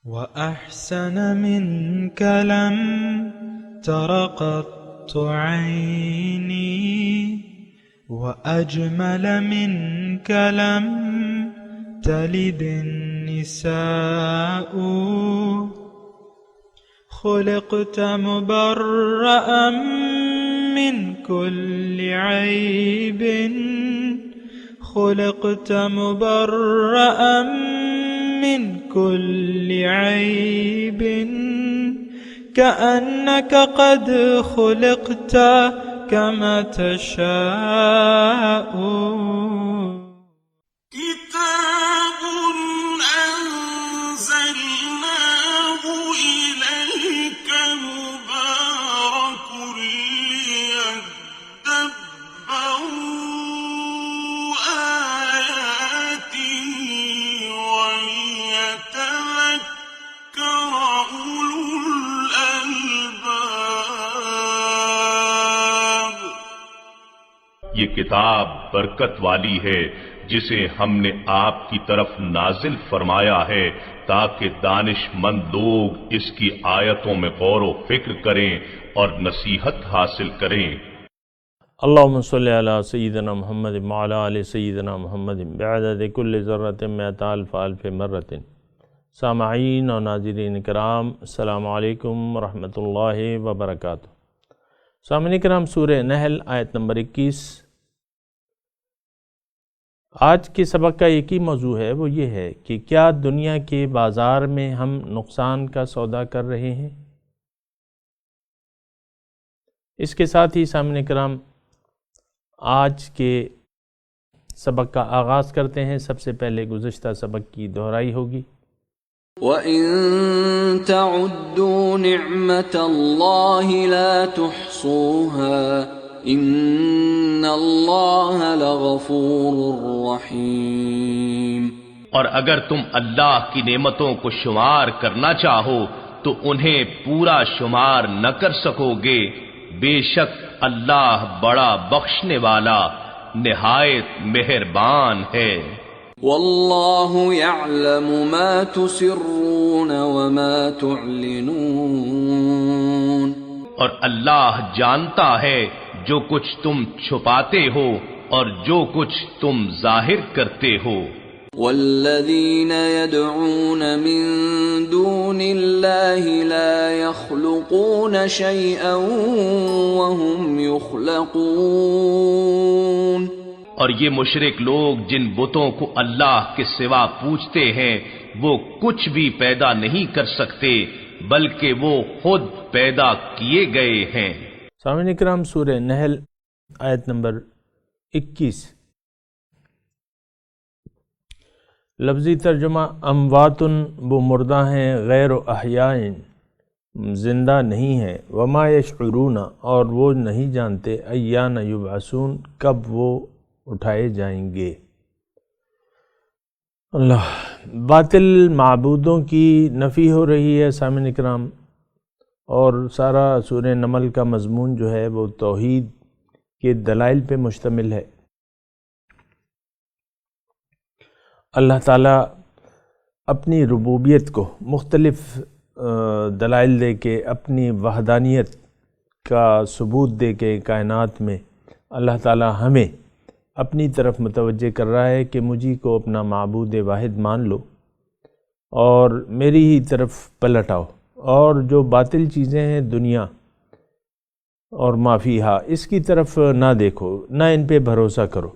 وأحسن منك لم تر قط عيني وأجمل منك لم تلد النساء خلقت مبرأ من كل عيب خلقت مبرأ من كل عيب كأنك قد خلقت كما تشاء كتاب أنزلناه إليك مبارك ليدبروا آياته وليتذكر أولو الألباب. یہ کتاب برکت والی ہے جسے ہم نے آپ کی طرف نازل فرمایا ہے تاکہ دانش مند لوگ اس کی آیتوں میں غور و فکر کریں اور نصیحت حاصل کریں. اللہم صلی علی سیدنا محمد وعلی آل سیدنا محمد بعدد کل ذرۃ مئۃ الف الف مرۃ. سامعین اور ناظرین کرام، السلام علیکم ورحمۃ اللہ وبرکاتہ. سامعین کرام، سورہ نحل آیت نمبر 21. آج کے سبق کا ایک ہی موضوع ہے، وہ یہ ہے کہ کیا دنیا کے بازار میں ہم نقصان کا سودا کر رہے ہیں؟ اس کے ساتھ ہی سامعین کرام آج کے سبق کا آغاز کرتے ہیں. سب سے پہلے گزشتہ سبق کی دہرائی ہوگی. وَإِن تَعُدُّوا نِعْمَةَ اللَّهِ لَا تُحْصُوهَا إِنَّ اللَّهَ لَغَفُورٌ رَّحِيمٌ. اور اگر تم اللہ کی نعمتوں کو شمار کرنا چاہو تو انہیں پورا شمار نہ کر سکو گے. بے شک اللہ بڑا بخشنے والا نہایت مہربان ہے. وَاللَّهُ يَعْلَمُ مَا تُسِرُّونَ وَمَا تُعْلِنُونَ. اور اللہ جانتا ہے جو کچھ تم چھپاتے ہو اور جو کچھ تم ظاہر کرتے ہو. وَالَّذِينَ يَدْعُونَ مِن دُونِ اللَّهِ لَا يَخْلُقُونَ شَيْئًا وَهُمْ يُخْلَقُونَ. اور یہ مشرک لوگ جن بتوں کو اللہ کے سوا پوجتے ہیں وہ کچھ بھی پیدا نہیں کر سکتے بلکہ وہ خود پیدا کیے گئے ہیں. سامعین کرام، سورہ نحل آیت نمبر 21. لفظی ترجمہ: اموات، وہ مردہ ہیں، غیر احیاء، زندہ نہیں ہیں، وما یشعرون، اور وہ نہیں جانتے، ایان یبعثون، کب وہ اٹھائے جائیں گے. اللہ، باطل معبودوں کی نفی ہو رہی ہے سامعین کرام، اور سارا سورہ نمل کا مضمون جو ہے وہ توحید کے دلائل پہ مشتمل ہے. اللہ تعالیٰ اپنی ربوبیت کو مختلف دلائل دے کے، اپنی وحدانیت کا ثبوت دے کے کائنات میں اللہ تعالیٰ ہمیں اپنی طرف متوجہ کر رہا ہے کہ مجھے کو اپنا معبود واحد مان لو اور میری ہی طرف پلٹ آؤ، اور جو باطل چیزیں ہیں دنیا اور ما فیہا، اس کی طرف نہ دیکھو، نہ ان پہ بھروسہ کرو.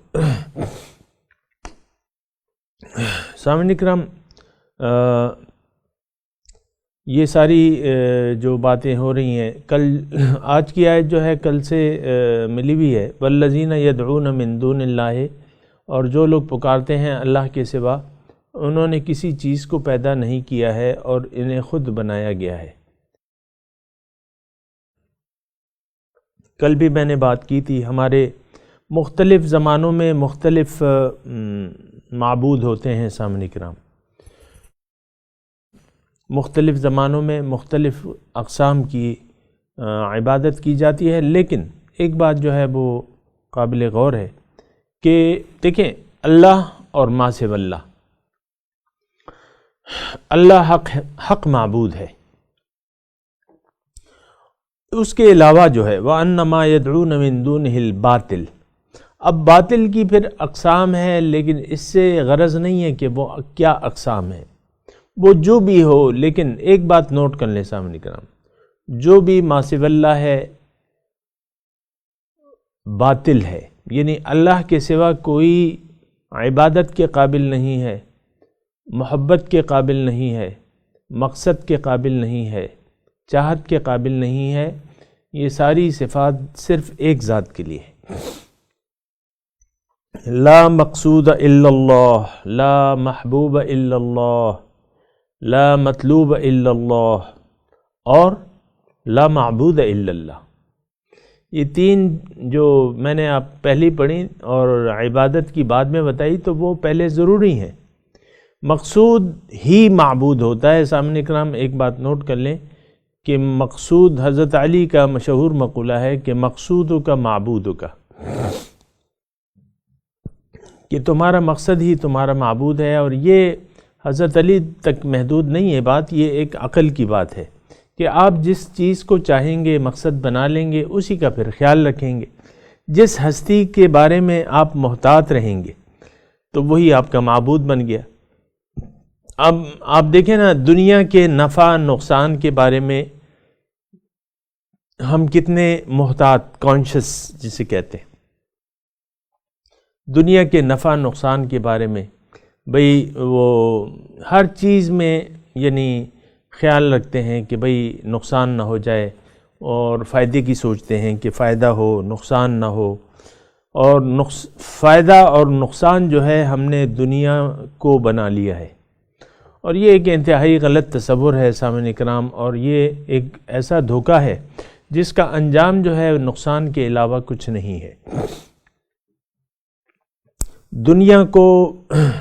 سامعین کرام، یہ ساری جو باتیں ہو رہی ہیں، آج کی آیت جو ہے کل سے ملی ہوئی ہے. والذین یدعون من دون اللہ، اور جو لوگ پکارتے ہیں اللہ کے سوا، انہوں نے کسی چیز کو پیدا نہیں کیا ہے اور انہیں خود بنایا گیا ہے. کل بھی میں نے بات کی تھی، ہمارے مختلف زمانوں میں مختلف معبود ہوتے ہیں سامعین کرام. مختلف زمانوں میں مختلف اقسام کی عبادت کی جاتی ہے، لیکن ایک بات جو ہے وہ قابل غور ہے کہ دیکھیں، اللہ اور ما سوی اللہ، اللہ حق معبود ہے. اس کے علاوہ جو ہے وَأَنَّ مَا يَدْعُونَ مِن دُونِهِ الْبَاطِلِ، اب باطل کی پھر اقسام ہے، لیکن اس سے غرض نہیں ہے کہ وہ کیا اقسام ہے، وہ جو بھی ہو. لیکن ایک بات نوٹ کر لیں سامنے کرام، جو بھی ما سوی اللہ ہے باطل ہے، یعنی اللہ کے سوا کوئی عبادت کے قابل نہیں ہے، محبت کے قابل نہیں ہے، مقصد کے قابل نہیں ہے، چاہت کے قابل نہیں ہے. یہ ساری صفات صرف ایک ذات کے لیے ہے. لا مقصود الا اللہ، لا محبوب الا اللہ، لا مطلوب الا اللہ، اور لا معبود الا اللہ. یہ تین جو میں نے آپ پہلی پڑھی اور عبادت کی بعد میں بتائی، تو وہ پہلے ضروری ہیں. مقصود ہی معبود ہوتا ہے. سامنے کرام ایک بات نوٹ کر لیں کہ مقصود، حضرت علی کا مشہور مقولہ ہے کہ مقصود کا معبود کا، کہ تمہارا مقصد ہی تمہارا معبود ہے. اور یہ حضرت علی تک محدود نہیں ہے بات، یہ ایک عقل کی بات ہے کہ آپ جس چیز کو چاہیں گے مقصد بنا لیں گے، اسی کا پھر خیال رکھیں گے. جس ہستی کے بارے میں آپ محتاط رہیں گے تو وہی آپ کا معبود بن گیا. اب آپ دیکھیں نا، دنیا کے نفع نقصان کے بارے میں ہم کتنے محتاط، کانشس جسے کہتے ہیں، دنیا کے نفع نقصان کے بارے میں بھئی وہ ہر چیز میں یعنی خیال رکھتے ہیں کہ بھئی نقصان نہ ہو جائے، اور فائدے کی سوچتے ہیں کہ فائدہ ہو نقصان نہ ہو. اور فائدہ اور نقصان جو ہے ہم نے دنیا کو بنا لیا ہے، اور یہ ایک انتہائی غلط تصور ہے سامعین کرام. اور یہ ایک ایسا دھوکہ ہے جس کا انجام جو ہے نقصان کے علاوہ کچھ نہیں ہے. دنیا کو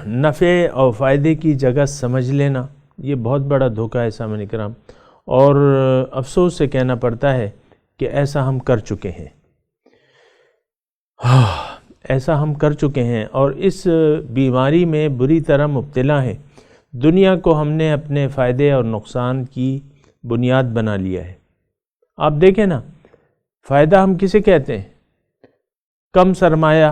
نفع اور فائدے کی جگہ سمجھ لینا یہ بہت بڑا دھوکہ ہے سامعین کرام، اور افسوس سے کہنا پڑتا ہے کہ ایسا ہم کر چکے ہیں، ایسا ہم کر چکے ہیں، اور اس بیماری میں بری طرح مبتلا ہیں. دنیا کو ہم نے اپنے فائدے اور نقصان کی بنیاد بنا لیا ہے. آپ دیکھیں نا، فائدہ ہم کسے کہتے ہیں؟ کم سرمایہ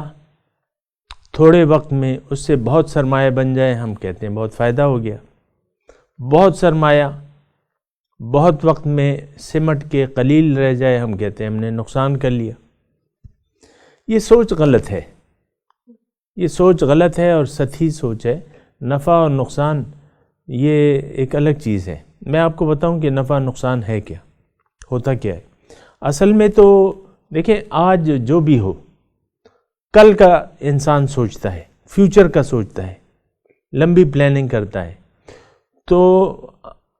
تھوڑے وقت میں اس سے بہت سرمایہ بن جائے ہم کہتے ہیں بہت فائدہ ہو گیا. بہت سرمایہ بہت وقت میں سمٹ کے قلیل رہ جائے ہم کہتے ہیں ہم نے نقصان کر لیا. یہ سوچ غلط ہے، یہ سوچ غلط ہے اور سطحی سوچ ہے. نفع اور نقصان یہ ایک الگ چیز ہے. میں آپ کو بتاؤں کہ نفع نقصان ہے کیا، ہوتا کیا ہے. اصل میں تو دیکھیں، آج جو بھی ہو، کل کا انسان سوچتا ہے، فیوچر کا سوچتا ہے، لمبی پلاننگ کرتا ہے. تو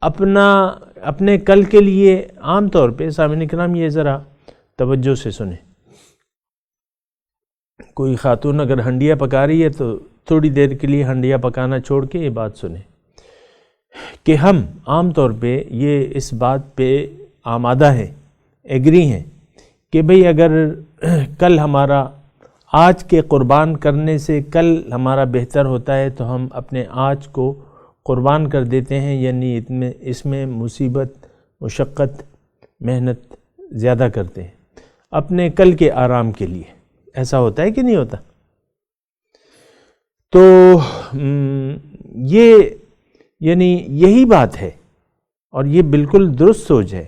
اپنے کل کے لیے عام طور پہ سامعین کرام یہ ذرا توجہ سے سنیں. کوئی خاتون اگر ہنڈیا پکا رہی ہے تو تھوڑی دیر کے لیے ہنڈیا پکانا چھوڑ کے یہ بات سنیں کہ ہم عام طور پہ یہ اس بات پہ آمادہ ہیں، ایگری ہیں کہ بھئی اگر کل ہمارا آج کے قربان کرنے سے کل ہمارا بہتر ہوتا ہے تو ہم اپنے آج کو قربان کر دیتے ہیں، یعنی اس میں مصیبت، مشقت، محنت زیادہ کرتے ہیں اپنے کل کے آرام کے لیے. ایسا ہوتا ہے کہ نہیں ہوتا؟ تو یہ یعنی یہی بات ہے، اور یہ بالکل درست سوچ ہے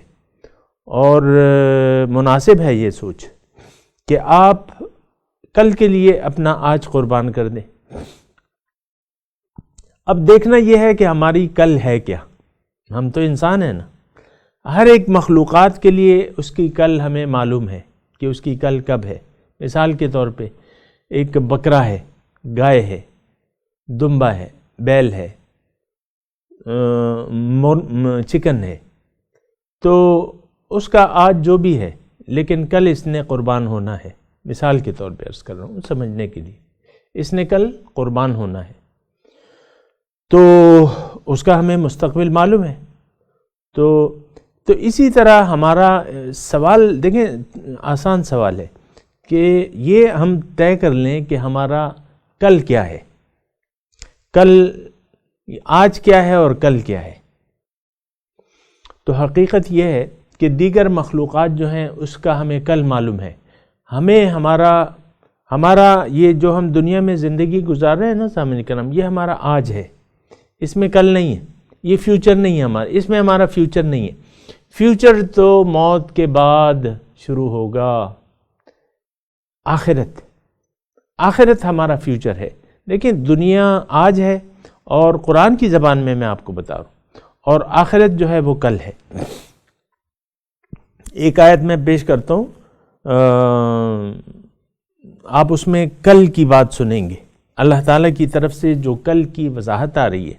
اور مناسب ہے یہ سوچ کہ آپ کل کے لیے اپنا آج قربان کر دیں. اب دیکھنا یہ ہے کہ ہماری کل ہے کیا. ہم تو انسان ہیں نا، ہر ایک مخلوقات کے لیے اس کی کل ہمیں معلوم ہے کہ اس کی کل کب ہے. مثال کے طور پہ ایک بکرا ہے، گائے ہے، دمبا ہے، بیل ہے، چکن ہے، تو اس کا آج جو بھی ہے لیکن کل اس نے قربان ہونا ہے. مثال کے طور پہ عرض کر رہا ہوں سمجھنے کے لیے، اس نے کل قربان ہونا ہے، تو اس کا ہمیں مستقبل معلوم ہے. تو اسی طرح ہمارا سوال دیکھیں، آسان سوال ہے کہ یہ ہم طے کر لیں کہ ہمارا کل کیا ہے. کل آج کیا ہے اور کل کیا ہے. تو حقیقت یہ ہے کہ دیگر مخلوقات جو ہیں اس کا ہمیں کل معلوم ہے. ہمیں ہمارا یہ جو ہم دنیا میں زندگی گزار رہے ہیں نا سامعین کرام، یہ ہمارا آج ہے، اس میں کل نہیں ہے. یہ فیوچر نہیں ہے ہمارا، اس میں ہمارا فیوچر نہیں ہے. فیوچر تو موت کے بعد شروع ہوگا. آخرت ہمارا فیوچر ہے. لیکن دنیا آج ہے، اور قرآن کی زبان میں آپ کو بتا رہا ہوں، اور آخرت جو ہے وہ کل ہے. ایک آیت میں پیش کرتا ہوں، آپ اس میں کل کی بات سنیں گے. اللہ تعالیٰ کی طرف سے جو کل کی وضاحت آ رہی ہے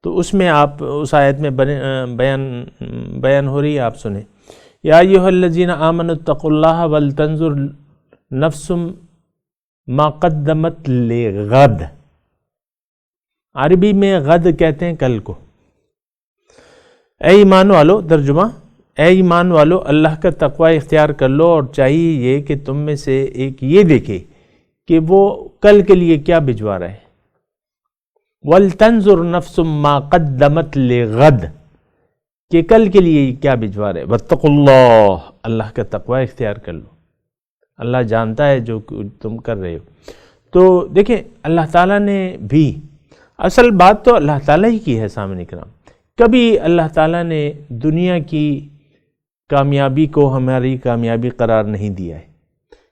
تو اس میں آپ اس آیت میں بیان ہو رہی ہے، آپ سنیں. یا ایھا الذین آمنوا اتقوا اللہ ولتنظر نفس ما قدمت لغد. عربی میں غد کہتے ہیں کل کو. اے ایمان والو، ترجمہ اے ایمان والو اللہ کا تقوی اختیار کر لو، اور چاہیے یہ کہ تم میں سے ایک یہ دیکھے کہ وہ کل کے لیے کیا بھجوا رہا ہے. وَلْتَنْظُرْ نَفْسٌ مَا قَدَّمَتْ لِغَدْ، کہ کل کے لیے کیا بھجوا رہے. وَاتَّقُوا اللَّهَ، اللہ کا تقوی اختیار کر لو. اللہ جانتا ہے جو تم کر رہے ہو. تو دیکھیں اللہ تعالیٰ نے بھی، اصل بات تو اللہ تعالیٰ ہی کی ہے سامعین کرام. کبھی اللہ تعالیٰ نے دنیا کی کامیابی کو ہماری کامیابی قرار نہیں دیا ہے.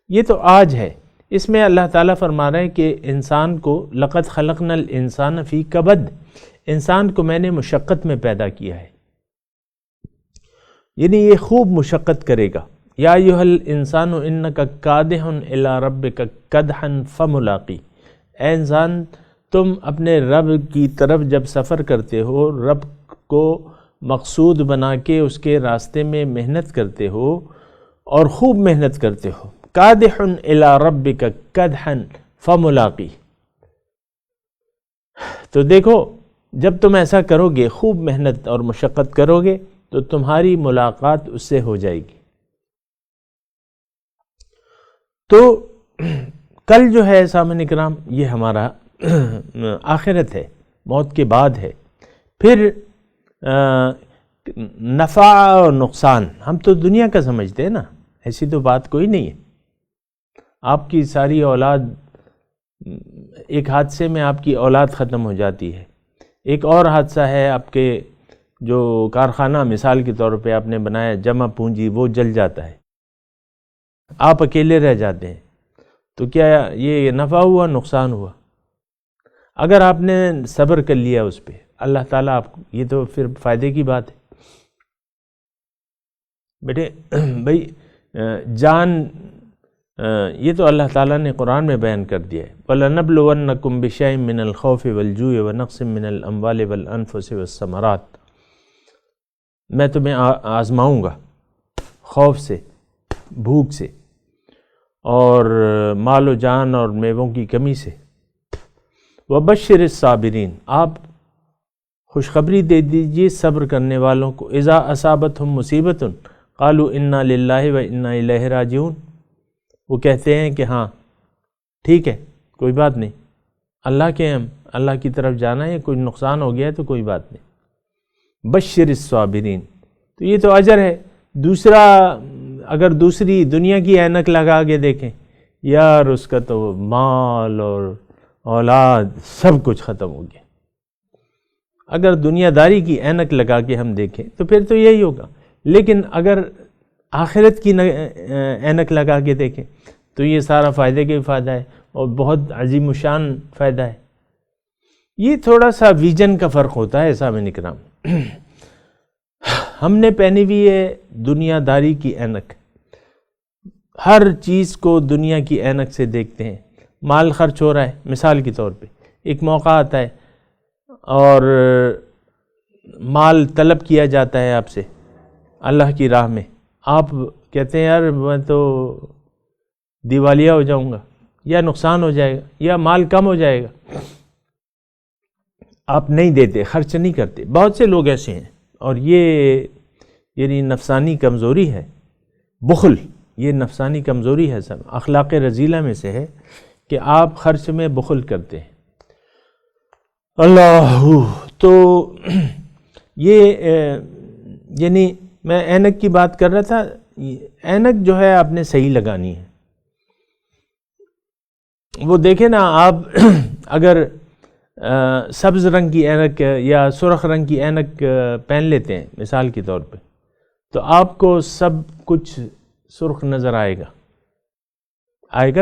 یہ تو آج ہے. اس میں اللہ تعالیٰ فرما رہے ہیں کہ انسان کو لقد خلقنا الانسان فی کبد، انسان کو میں نے مشقت میں پیدا کیا ہے، یعنی یہ خوب مشقت کرے گا. یا ایھا الانسان انک کادح الی ربک کدحا فملاقی، اے انسان تم اپنے رب کی طرف جب سفر کرتے ہو، رب کو مقصود بنا کے اس کے راستے میں محنت کرتے ہو اور خوب محنت کرتے ہو. کادح الی ربک کدحا فملاقی. تو دیکھو جب تم ایسا کرو گے، خوب محنت اور مشقت کرو گے، تو تمہاری ملاقات اس سے ہو جائے گی. تو کل جو ہے سامعین کرام یہ ہمارا آخرت ہے، موت کے بعد ہے. پھر نفع اور نقصان ہم تو دنیا کا سمجھتے ہیں نا، ایسی تو بات کوئی نہیں ہے. آپ کی ساری اولاد، ایک حادثے میں آپ کی اولاد ختم ہو جاتی ہے. ایک اور حادثہ ہے، آپ کے جو کارخانہ مثال کے طور پہ آپ نے بنایا جمع پونجی، وہ جل جاتا ہے، آپ اکیلے رہ جاتے ہیں. تو کیا یہ نفع ہوا نقصان ہوا؟ اگر آپ نے صبر کر لیا اس پہ، اللہ تعالیٰ آپ کو، یہ تو پھر فائدے کی بات ہے. بیٹے بھائی جان، یہ تو اللہ تعالیٰ نے قرآن میں بیان کر دیا ہے. وَلَنَبْلُوَنَّكُمْ بِشَيْءٍ مِّنَ الْخَوْفِ وَالْجُوعِ وَنَقْصٍ مِّنَ الْأَمْوَالِ وَالْأَنفُسِ وَالثَّمَرَاتِ. میں تمہیں آزماؤں گا خوف سے، بھوک سے، اور مال و جان اور میووں کی کمی سے. وَبَشِّرِ الصَّابِرِينَ، آپ خوشخبری دے دیجیے صبر کرنے والوں کو. اذا اصابتہم مصیبت قالوا انا للہ و انا الیہ راجعون، وہ کہتے ہیں کہ ہاں ٹھیک ہے، کوئی بات نہیں، اللہ کے ہم اللہ کی طرف جانا ہے، کوئی نقصان ہو گیا ہے تو کوئی بات نہیں. بشر الصابرین، تو یہ تو اجر ہے. دوسرا، اگر دوسری دنیا کی اینک لگا کے دیکھیں، یار اس کا تو مال اور اولاد سب کچھ ختم ہو گیا. اگر دنیا داری کی اینک لگا کے ہم دیکھیں تو پھر تو یہی ہوگا. لیکن اگر آخرت کی اینک لگا کے دیکھیں تو یہ سارا فائدے کا فائدہ ہے، اور بہت عظیم الشان فائدہ ہے. یہ تھوڑا سا ویژن کا فرق ہوتا ہے سامعین کرام. ہم نے پہنی ہوئی ہے دنیا داری کی اینک، ہر چیز کو دنیا کی اینک سے دیکھتے ہیں. مال خرچ ہو رہا ہے مثال کے طور پہ، ایک موقع آتا ہے اور مال طلب کیا جاتا ہے آپ سے اللہ کی راہ میں، آپ کہتے ہیں یار میں تو دیوالیہ ہو جاؤں گا، یا نقصان ہو جائے گا، یا مال کم ہو جائے گا. آپ نہیں دیتے، خرچ نہیں کرتے. بہت سے لوگ ایسے ہیں، اور یہ یعنی نفسانی کمزوری ہے. بخل یہ نفسانی کمزوری ہے، سب اخلاق رذیلہ میں سے ہے کہ آپ خرچ میں بخل کرتے ہیں. اللہ تو یہ یعنی میں اینک کی بات کر رہا تھا، اینک جو ہے آپ نے صحیح لگانی ہے. وہ دیکھیں نا، آپ اگر سبز رنگ کی اینک یا سرخ رنگ کی اینک پہن لیتے ہیں مثال کے طور پہ، تو آپ کو سب کچھ سرخ نظر آئے گا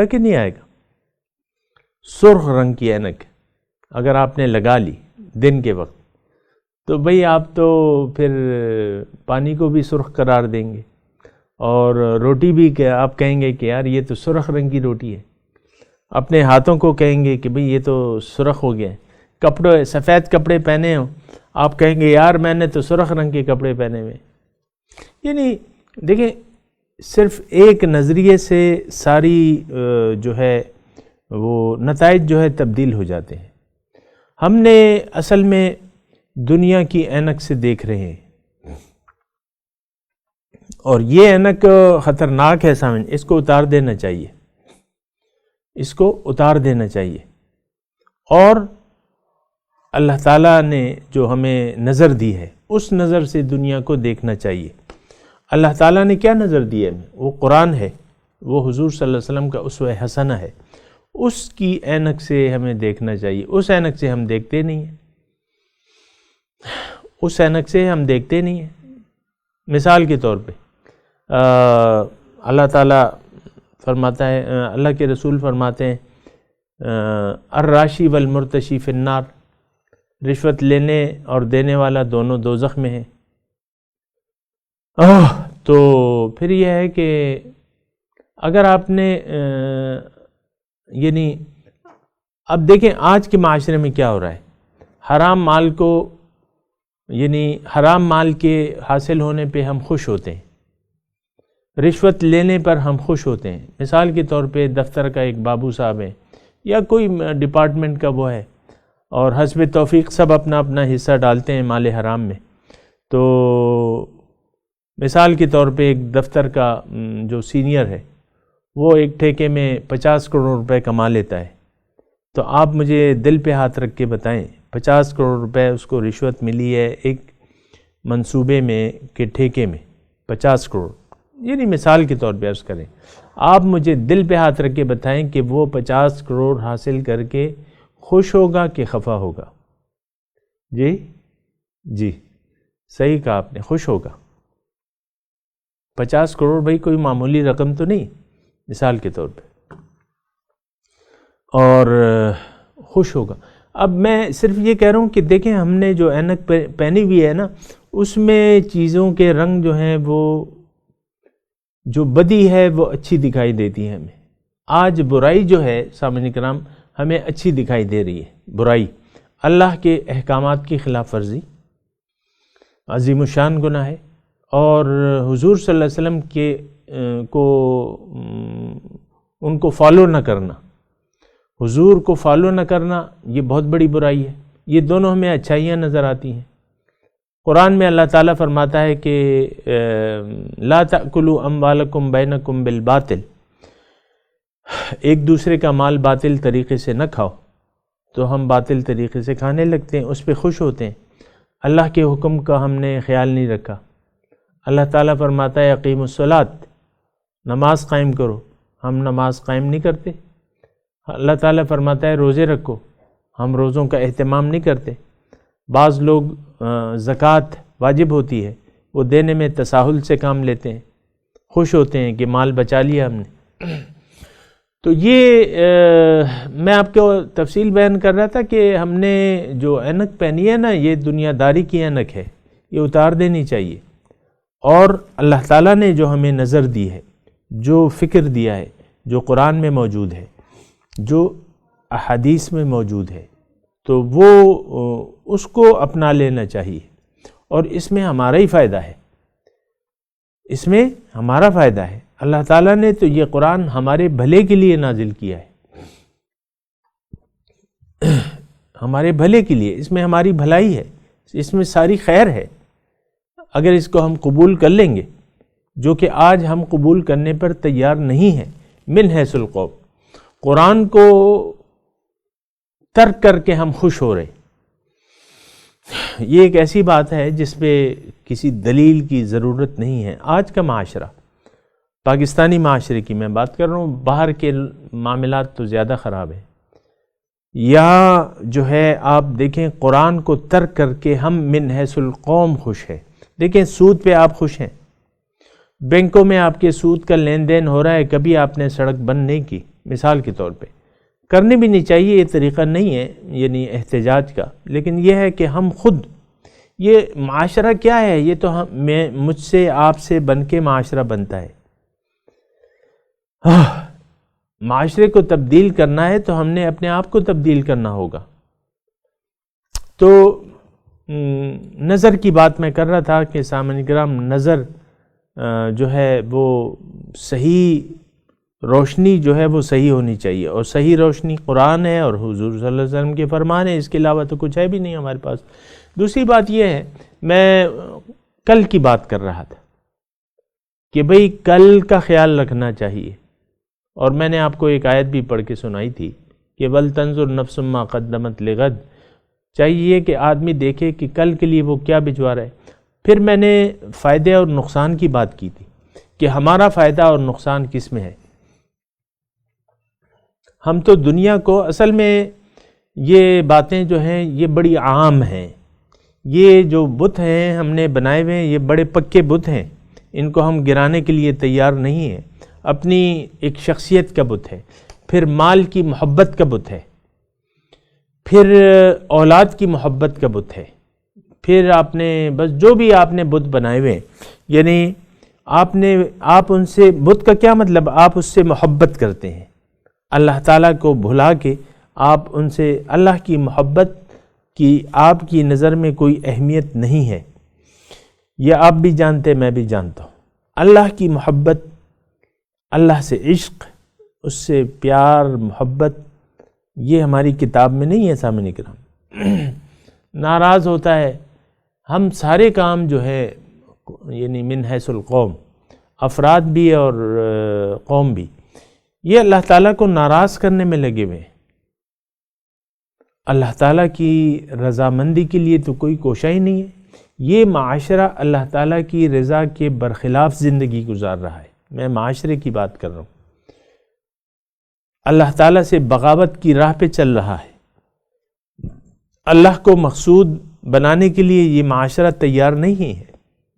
کہ نہیں آئے گا؟ سرخ رنگ کی اینک اگر آپ نے لگا لی دن کے وقت، تو بھئی آپ تو پھر پانی کو بھی سرخ قرار دیں گے، اور روٹی بھی کہ آپ کہیں گے کہ یار یہ تو سرخ رنگ کی روٹی ہے. اپنے ہاتھوں کو کہیں گے کہ بھئی یہ تو سرخ ہو گیا ہے. کپڑے، سفید کپڑے پہنے ہوں، آپ کہیں گے یار میں نے تو سرخ رنگ کے کپڑے پہنے ہوئے. یعنی دیکھیں، صرف ایک نظریے سے ساری جو ہے وہ نتائج جو ہے تبدیل ہو جاتے ہیں. ہم نے اصل میں دنیا کی اینک سے دیکھ رہے ہیں، اور یہ اینک خطرناک ہے سامنے، اس کو اتار دینا چاہیے، اس کو اتار دینا چاہیے. اور اللہ تعالیٰ نے جو ہمیں نظر دی ہے اس نظر سے دنیا کو دیکھنا چاہیے. اللہ تعالیٰ نے کیا نظر دی ہے ہمیں؟ وہ قرآن ہے، وہ حضور صلی اللہ علیہ وسلم کا اسوہ حسنہ ہے. اس کی اینک سے ہمیں دیکھنا چاہیے. اس اینک سے ہم دیکھتے نہیں ہیں، اس اینک سے ہم دیکھتے نہیں ہیں. مثال کے طور پہ اللہ تعالیٰ فرماتا ہے، اللہ کے رسول فرماتے ہیں الراشی والمرتشی فی النار، رشوت لینے اور دینے والا دونوں دوزخ میں ہیں. تو پھر یہ ہے کہ اگر آپ نے یعنی اب دیکھیں آج کے معاشرے میں کیا ہو رہا ہے، حرام مال کو یعنی حرام مال کے حاصل ہونے پہ ہم خوش ہوتے ہیں، رشوت لینے پر ہم خوش ہوتے ہیں. مثال کے طور پہ دفتر کا ایک بابو صاحب ہے یا کوئی ڈپارٹمنٹ کا وہ ہے، اور حسب توفیق سب اپنا اپنا حصہ ڈالتے ہیں مال حرام میں. تو مثال کے طور پہ ایک دفتر کا جو سینئر ہے وہ ایک ٹھیکے میں 50 کروڑ روپے کما لیتا ہے. تو آپ مجھے دل پہ ہاتھ رکھ کے بتائیں 50 کروڑ روپے اس کو رشوت ملی ہے ایک منصوبے میں کہ ٹھیکے میں 50 کروڑ، یعنی مثال کے طور پہ عرض کریں. آپ مجھے دل پہ ہاتھ رکھ کے بتائیں کہ وہ 50 کروڑ حاصل کر کے خوش ہوگا کہ خفا ہوگا؟ جی صحیح کہا آپ نے، خوش ہوگا. 50 کروڑ بھائی کوئی معمولی رقم تو نہیں مثال کے طور پہ، اور خوش ہوگا. اب میں صرف یہ کہہ رہا ہوں کہ دیکھیں ہم نے جو اینک پہنی ہوئی ہے نا، اس میں چیزوں کے رنگ جو ہیں وہ جو بدی ہے وہ اچھی دکھائی دیتی ہے ہمیں. آج برائی جو ہے سامعین کرام ہمیں اچھی دکھائی دے رہی ہے. برائی، اللہ کے احکامات کی خلاف ورزی عظیم الشان گناہ ہے، اور حضور صلی اللہ علیہ وسلم کے ان کو فالو نہ کرنا، حضور کو فالو نہ کرنا، یہ بہت بڑی برائی ہے. یہ دونوں ہمیں اچھائیاں نظر آتی ہیں. قرآن میں اللہ تعالیٰ فرماتا ہے کہ لا تأکلوا اموالکم بینکم بالباطل، ایک دوسرے کا مال باطل طریقے سے نہ کھاؤ. تو ہم باطل طریقے سے کھانے لگتے ہیں، اس پہ خوش ہوتے ہیں. اللہ کے حکم کا ہم نے خیال نہیں رکھا. اللہ تعالیٰ فرماتا ہے اقیموا الصلاۃ، نماز قائم کرو، ہم نماز قائم نہیں کرتے. اللہ تعالیٰ فرماتا ہے روزے رکھو، ہم روزوں کا اہتمام نہیں کرتے. بعض لوگ زکوٰۃ واجب ہوتی ہے، وہ دینے میں تساہل سے کام لیتے ہیں، خوش ہوتے ہیں کہ مال بچا لیا ہم نے. تو یہ میں آپ کو تفصیل بیان کر رہا تھا کہ ہم نے جو اینک پہنی ہے نا، یہ دنیا داری کی اینک ہے، یہ اتار دینی چاہیے. اور اللہ تعالیٰ نے جو ہمیں نظر دی ہے، جو فکر دیا ہے، جو قرآن میں موجود ہے، جو احادیث میں موجود ہے، تو وہ اس کو اپنا لینا چاہیے. اور اس میں ہمارا ہی فائدہ ہے، اس میں ہمارا فائدہ ہے. اللہ تعالیٰ نے تو یہ قرآن ہمارے بھلے کے لیے نازل کیا ہے، ہمارے بھلے کے لیے. اس میں ہماری بھلائی ہے، اس میں ساری خیر ہے. اگر اس کو ہم قبول کر لیں گے، جو کہ آج ہم قبول کرنے پر تیار نہیں ہیں. من حیث القول، قرآن کو ترک کر کے ہم خوش ہو رہے. یہ ایک ایسی بات ہے جس پہ کسی دلیل کی ضرورت نہیں ہے۔ آج کا معاشرہ، پاکستانی معاشرے کی میں بات کر رہا ہوں، باہر کے معاملات تو زیادہ خراب ہیں۔ یا جو ہے آپ دیکھیں قرآن کو ترک کر کے ہم من حیث القوم خوش ہیں۔ دیکھیں سود پہ آپ خوش ہیں، بینکوں میں آپ کے سود کا لین دین ہو رہا ہے، کبھی آپ نے سڑک بند نہیں کی، مثال کے طور پہ کرنی بھی نہیں چاہیے، یہ طریقہ نہیں ہے یعنی احتجاج کا، لیکن یہ ہے کہ ہم خود، یہ معاشرہ کیا ہے، یہ تو مجھ سے آپ سے بن کے معاشرہ بنتا ہے۔ معاشرے کو تبدیل کرنا ہے تو ہم نے اپنے آپ کو تبدیل کرنا ہوگا۔ تو نظر کی بات میں کر رہا تھا کہ سامعین کرام، نظر جو ہے وہ صحیح روشنی جو ہے وہ صحیح ہونی چاہیے، اور صحیح روشنی قرآن ہے اور حضور صلی اللہ علیہ وسلم کے فرمان ہے، اس کے علاوہ تو کچھ ہے بھی نہیں ہمارے پاس۔ دوسری بات یہ ہے، میں کل کی بات کر رہا تھا کہ بھئی کل کا خیال رکھنا چاہیے، اور میں نے آپ کو ایک آیت بھی پڑھ کے سنائی تھی کہ وَلْتَنْظُرْ نَفْسٌ مَا قَدَّمَتْ لِغَدٍ، چاہیے کہ آدمی دیکھے کہ کل کے لیے وہ کیا بھجوا رہا ہے۔ پھر میں نے فائدے اور نقصان کی بات کی تھی کہ ہمارا فائدہ اور نقصان کس میں ہے۔ ہم تو دنیا کو، اصل میں یہ باتیں جو ہیں یہ بڑی عام ہیں، یہ جو بت ہیں ہم نے بنائے ہوئے ہیں یہ بڑے پکے بت ہیں، ان کو ہم گرانے کے لیے تیار نہیں ہیں۔ اپنی ایک شخصیت کا بت ہے، پھر مال کی محبت کا بت ہے، پھر اولاد کی محبت کا بت ہے، پھر آپ نے بس جو بھی آپ نے بت بنائے ہوئے ہیں، یعنی آپ ان سے، بت کا کیا مطلب، آپ اس سے محبت کرتے ہیں، اللہ تعالیٰ کو بھلا کے آپ ان سے، اللہ کی محبت کی آپ کی نظر میں کوئی اہمیت نہیں ہے، یہ آپ بھی جانتے میں بھی جانتا ہوں۔ اللہ کی محبت، اللہ سے عشق، اس سے پیار محبت، یہ ہماری کتاب میں نہیں ہے سامعین کرام۔ ناراض ہوتا ہے، ہم سارے کام جو ہے یعنی من حیث القوم، افراد بھی اور قوم بھی، یہ اللہ تعالیٰ کو ناراض کرنے میں لگے ہوئے ہیں۔ اللہ تعالیٰ کی رضامندی کے لیے تو کوئی کوشش ہی نہیں ہے۔ یہ معاشرہ اللہ تعالیٰ کی رضا کے برخلاف زندگی گزار رہا ہے، میں معاشرے کی بات کر رہا ہوں۔ اللہ تعالیٰ سے بغاوت کی راہ پہ چل رہا ہے، اللہ کو مقصود بنانے کے لیے یہ معاشرہ تیار نہیں ہے۔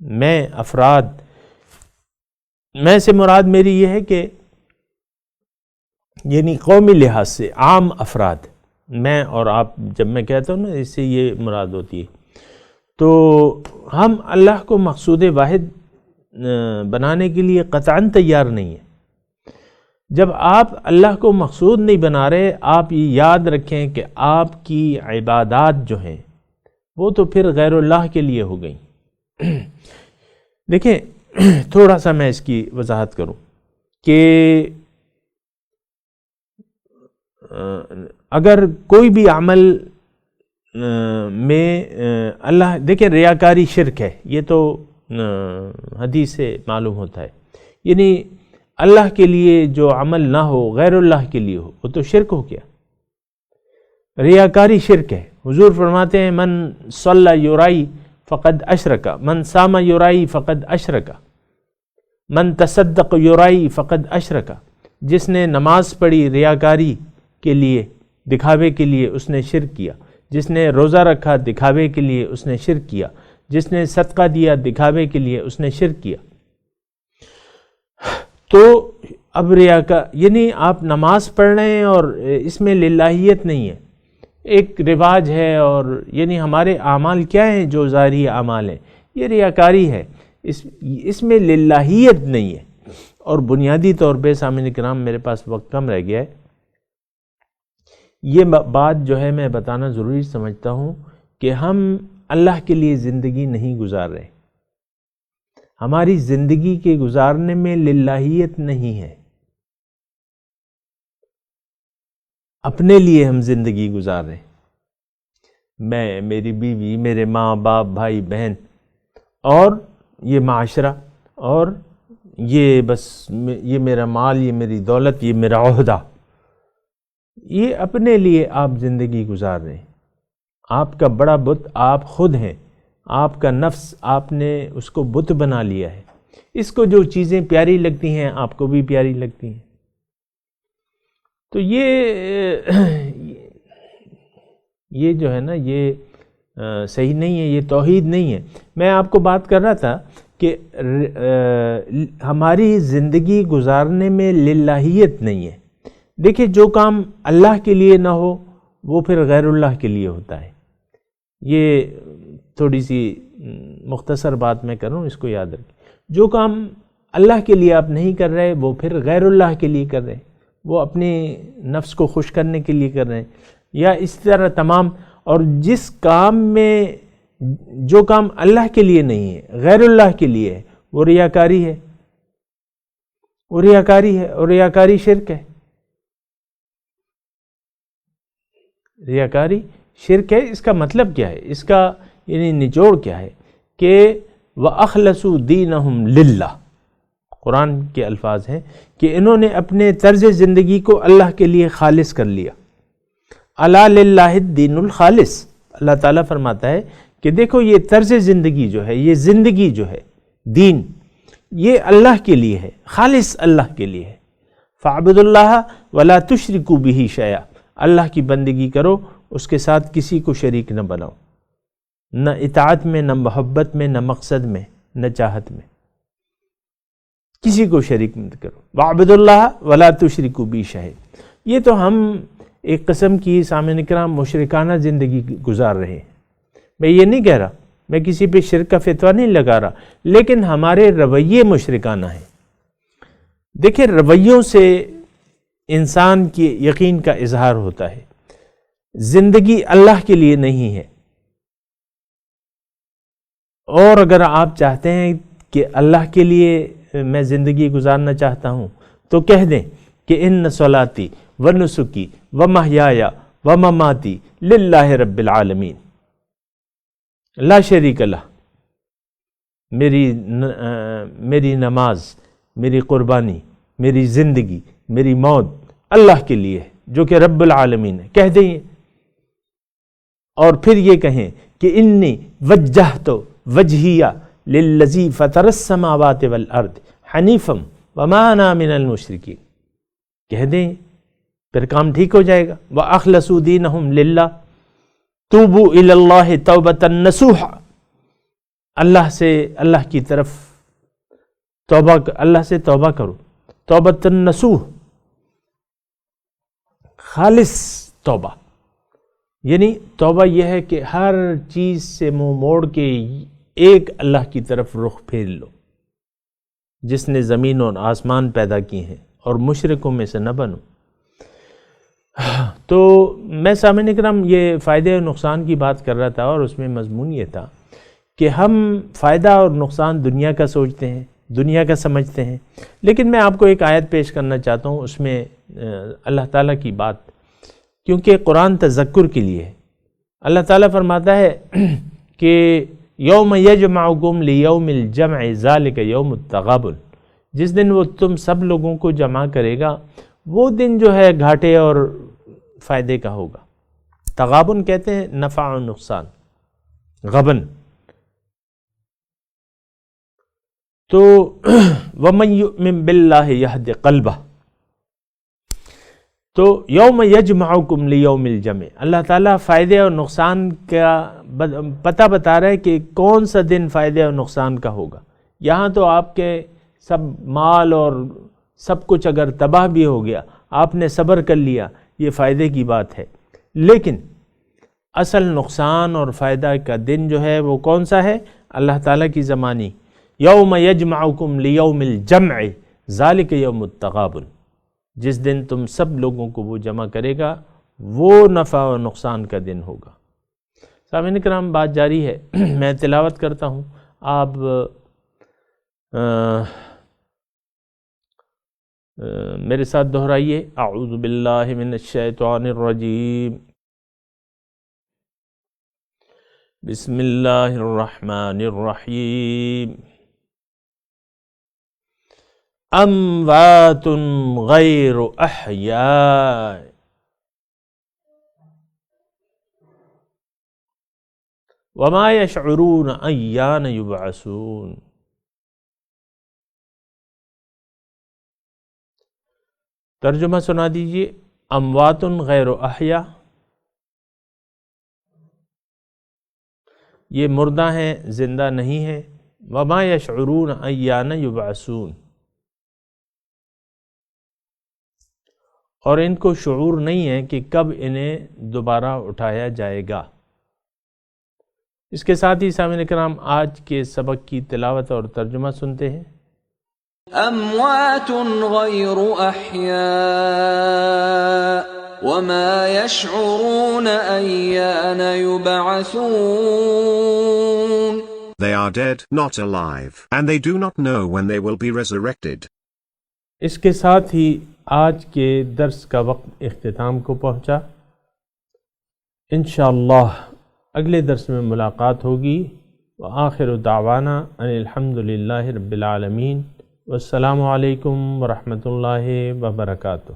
میں افراد، میں سے مراد میری یہ ہے کہ یعنی قومی لحاظ سے عام افراد، میں اور آپ جب میں کہتا ہوں نا اس سے یہ مراد ہوتی ہے، تو ہم اللہ کو مقصود واحد بنانے کے لیے قطعاً تیار نہیں ہیں۔ جب آپ اللہ کو مقصود نہیں بنا رہے، آپ یہ یاد رکھیں کہ آپ کی عبادات جو ہیں وہ تو پھر غیر اللہ کے لیے ہو گئیں۔ دیکھیں تھوڑا سا میں اس کی وضاحت کروں کہ اگر کوئی بھی عمل میں اللہ، دیکھیں ریاکاری شرک ہے، یہ تو حدیث سے معلوم ہوتا ہے، یعنی اللہ کے لیے جو عمل نہ ہو غیر اللہ کے لیے ہو وہ تو شرک ہو گیا، ریاکاری شرک ہے۔ حضور فرماتے ہیں من صلی یرائی فقد اشرک، من صام یرائی فقد اشرک، من تصدق یرائی فقد اشرک، جس نے نماز پڑھی ریاکاری کے لیے، دکھاوے کے لیے، اس نے شرک کیا۔ جس نے روزہ رکھا دکھاوے کے لیے، اس نے شرک کیا۔ جس نے صدقہ دیا دکھاوے کے لیے، اس نے شرک کیا۔ تو اب یعنی آپ نماز پڑھ رہے ہیں اور اس میں للہیت نہیں ہے، ایک رواج ہے، اور یعنی ہمارے اعمال کیا ہیں جو ظاہری اعمال ہیں، یہ ریاکاری ہے، اس میں للہیت نہیں ہے۔ اور بنیادی طور پہ سامعین کرام، میرے پاس وقت کم رہ گیا ہے، یہ بات جو ہے میں بتانا ضروری سمجھتا ہوں کہ ہم اللہ کے لیے زندگی نہیں گزار رہے، ہماری زندگی کے گزارنے میں للہیت نہیں ہے، اپنے لیے ہم زندگی گزار رہے ہیں، میں، میری بیوی، میرے ماں باپ، بھائی بہن، اور یہ معاشرہ، اور یہ بس یہ میرا مال، یہ میری دولت، یہ میرا عہدہ، یہ اپنے لیے آپ زندگی گزار رہے ہیں۔ آپ کا بڑا بت آپ خود ہیں، آپ کا نفس آپ نے اس کو بت بنا لیا ہے، اس کو جو چیزیں پیاری لگتی ہیں آپ کو بھی پیاری لگتی ہیں۔ تو یہ جو ہے نا یہ صحیح نہیں ہے، یہ توحید نہیں ہے۔ میں آپ کو بات کر رہا تھا کہ ہماری زندگی گزارنے میں للہیت نہیں ہے۔ دیکھیں جو کام اللہ کے لیے نہ ہو وہ پھر غیر اللہ کے لیے ہوتا ہے۔ یہ تھوڑی سی مختصر بات میں کروں، اس کو یاد رکھیں۔ جو کام اللہ کے لیے آپ نہیں کر رہے وہ پھر غیر اللہ کے لیے کر رہے ہیں، وہ اپنے نفس کو خوش کرنے کے لیے کر رہے ہیں، یا اس طرح تمام۔ اور جس کام میں جو کام اللہ کے لیے نہیں ہے، غیر اللہ کے لیے ہے، وہ ریاکاری ہے، وہ ریاکاری ہے، اور ریاکاری شرک ہے۔ ریاکاری شرک ہے۔ اس کا مطلب کیا ہے؟ اس کا یعنی نچوڑ کیا ہے کہ وَأَخْلَصُوا دِينَهُمْ لِلَّهِ، قرآن کے الفاظ ہیں کہ انہوں نے اپنے طرز زندگی کو اللہ کے لیے خالص کر لیا۔ الا للہ الدین الخالص، اللہ تعالیٰ فرماتا ہے کہ دیکھو یہ طرز زندگی جو ہے، یہ زندگی جو ہے، دین، یہ اللہ کے لیے ہے، خالص اللہ کے لیے ہے۔ فاعبدوا اللہ ولا تشرکوا بہ شیئا، اللہ کی بندگی کرو، اس کے ساتھ کسی کو شریک نہ بناؤ، نہ اطاعت میں، نہ محبت میں، نہ مقصد میں، نہ چاہت میں، کسی کو شریک مت کرو۔ واعبدوا اللہ ولا تشرکوا بہ شیئا، یہ تو ہم ایک قسم کی سامعین کرام مشرکانہ زندگی گزار رہے ہیں۔ میں یہ نہیں کہہ رہا، میں کسی پہ شرک کا فتویٰ نہیں لگا رہا، لیکن ہمارے رویے مشرکانہ ہیں۔ دیکھیں رویوں سے انسان کی یقین کا اظہار ہوتا ہے۔ زندگی اللہ کے لیے نہیں ہے، اور اگر آپ چاہتے ہیں کہ اللہ کے لیے میں زندگی گزارنا چاہتا ہوں تو کہہ دیں کہ ان صلاتی ونسکی ومحیایا ومماتی للہ رب العالمین لا شریک لہ، میری نماز، میری قربانی، میری زندگی، میری موت اللہ کے لیے ہے جو کہ رب العالمین ہے، کہہ دیں۔ اور پھر یہ کہیں کہ انی وجہت وجہیہ للذی فطر السماوات والارض حنیفا وما انا من المشرکین، کہہ دیں، پھر کام ٹھیک ہو جائے گا۔ وَأَخْلَصُوا دِينَهُمْ لِلَّهِ تُوبُوا إِلَى اللَّهِ تَوْبَةً نَّصُوحًا، اللہ کی طرف اللہ سے توبہ کرو، توبۃ نصوح، خالص توبہ۔ یعنی توبہ یہ ہے کہ ہر چیز سے منہ موڑ کے ایک اللہ کی طرف رخ پھیر لو، جس نے زمین اور آسمان پیدا کی ہیں، اور مشرکوں میں سے نہ بنو۔ تو میں سامعین کرام یہ فائدے اور نقصان کی بات کر رہا تھا، اور اس میں مضمون یہ تھا کہ ہم فائدہ اور نقصان دنیا کا سوچتے ہیں، دنیا کا سمجھتے ہیں، لیکن میں آپ کو ایک آیت پیش کرنا چاہتا ہوں، اس میں اللہ تعالیٰ کی بات، کیونکہ قرآن تذکر کے لیے ہے۔ اللہ تعالیٰ فرماتا ہے کہ یوم یجمعکم لیوم الجمع ذالک یوم التغابن، جس دن وہ تم سب لوگوں کو جمع کرے گا، وہ دن جو ہے گھاٹے اور فائدے کا ہوگا۔ تغابن کہتے ہیں نفع و نقصان، غبن۔ تو وَمَن يُؤْمِن بِاللَّهِ يَهْدِ قَلْبَهُ، تو یوم یجمعکم لیوم الجمع، اللہ تعالیٰ فائدے اور نقصان کا پتہ بتا رہا ہے کہ کون سا دن فائدے اور نقصان کا ہوگا۔ یہاں تو آپ کے سب مال اور سب کچھ اگر تباہ بھی ہو گیا، آپ نے صبر کر لیا، یہ فائدے کی بات ہے، لیکن اصل نقصان اور فائدہ کا دن جو ہے وہ کون سا ہے؟ اللہ تعالیٰ کی زمانی، یوم یجمعکم لیوم الجمع ذالک یوم التغابن، جس دن تم سب لوگوں کو وہ جمع کرے گا، وہ نفع و نقصان کا دن ہوگا۔ سامعین کرام بات جاری ہے، میں تلاوت کرتا ہوں، آپ میرے ساتھ دہرائیے۔ اعوذ باللہ من الشیطان الرجیم، بسم اللہ الرحمن الرحیم۔ اموات غیر احیاء وما یشعرون ایان یبعثون۔ ترجمہ سنا دیجیے۔ اموات غیر احیاء، یہ مردہ ہیں، زندہ نہیں ہیں۔ وما یشعرون ایان یبعثون، اور ان کو شعور نہیں ہے کہ کب انہیں دوبارہ اٹھایا جائے گا۔ اس کے ساتھ ہی سامعین کرام آج کے سبق کی تلاوت اور ترجمہ سنتے ہیں۔ اموات غیر احیاء وما یشعرون Ayan یبعثون۔ They are dead, not alive, and they do not know when they will be resurrected. اس کے ساتھ ہی آج کے درس کا وقت اختتام کو پہنچا۔ انشاءاللہ اگلے درس میں ملاقات ہوگی۔ وآخر دعوانا ان الحمدللہ رب العالمین، والسلام علیکم ورحمۃ اللہ وبرکاتہ۔